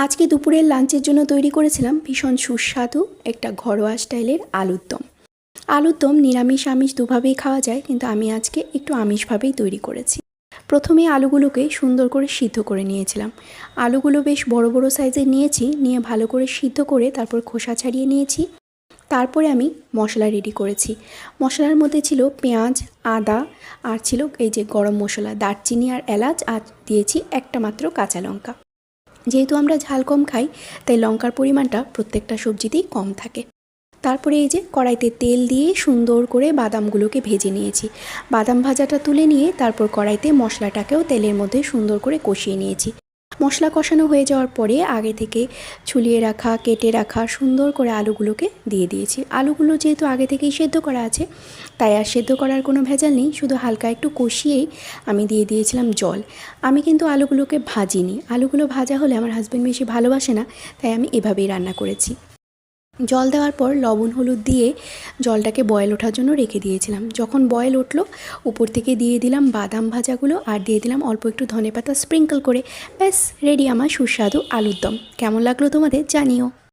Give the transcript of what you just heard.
আজকে দুপুরের লাঞ্চের জন্য তৈরি করেছিলাম ভীষণ সুস্বাদু একটা ঘরোয়া স্টাইলের আলুর দম। আলুর দম নিরামিষ আমিষ দুভাবেই খাওয়া যায়, কিন্তু আমি আজকে একটু আমিষভাবেই তৈরি করেছি। প্রথমে আলুগুলোকে সুন্দর করে সিদ্ধ করে নিয়েছিলাম। আলুগুলো বেশ বড় বড় সাইজের নিয়েছি, নিয়ে ভালো করে সিদ্ধ করে তারপর খোসা ছাড়িয়ে নিয়েছি। তারপরে আমি মশলা রেডি করেছি। মশলার মধ্যে ছিল পেঁয়াজ, আদা, আর ছিল এই যে গরম মশলা, দারচিনি আর এলাচ, আর দিয়েছি একটা মাত্র কাঁচা লঙ্কা। যেহেতু আমরা ঝাল কম খাই, তাই লঙ্কার পরিমাণটা প্রত্যেকটা সবজিতেই কম থাকে। তারপরে এই যে কড়াইতে তেল দিয়ে সুন্দর করে বাদামগুলোকে ভেজে নিয়েছি। বাদাম ভাজাটা তুলে নিয়ে তারপর কড়াইতে মশলাটাকেও তেলের মধ্যে সুন্দর করে কষিয়ে নিয়েছি। মশলা কষানো হয়ে যাওয়ার পরে আগে থেকে ছুলিয়ে রাখা, কেটে রাখা সুন্দর করে আলুগুলোকে দিয়ে দিয়েছি। আলুগুলো যেহেতু আগে থেকেই সেদ্ধ করা আছে, তাই আর সেদ্ধ করার কোনো ভেজাল নেই। শুধু হালকা একটু কষিয়েই আমি দিয়ে দিয়েছিলাম জল। আমি কিন্তু আলুগুলোকে ভাজিনি। আলুগুলো ভাজা হলে আমার হাজব্যান্ড বেশি ভালোবাসে না, তাই আমি এভাবেই রান্না করেছি। জল দেওয়ার পর লবণ হলুদ দিয়ে জলটাকে বয়েল ওঠার জন্য রেখে দিয়েছিলাম। যখন বয়েল উঠলো, উপর থেকে দিয়ে দিলাম বাদাম ভাজাগুলো আর দিয়ে দিলাম অল্প একটু ধনেপাতা স্প্রিঙ্কল করে। ব্যাস রেডি আমার সুস্বাদু আলুর দম। কেমন লাগলো তোমাদের জানিও।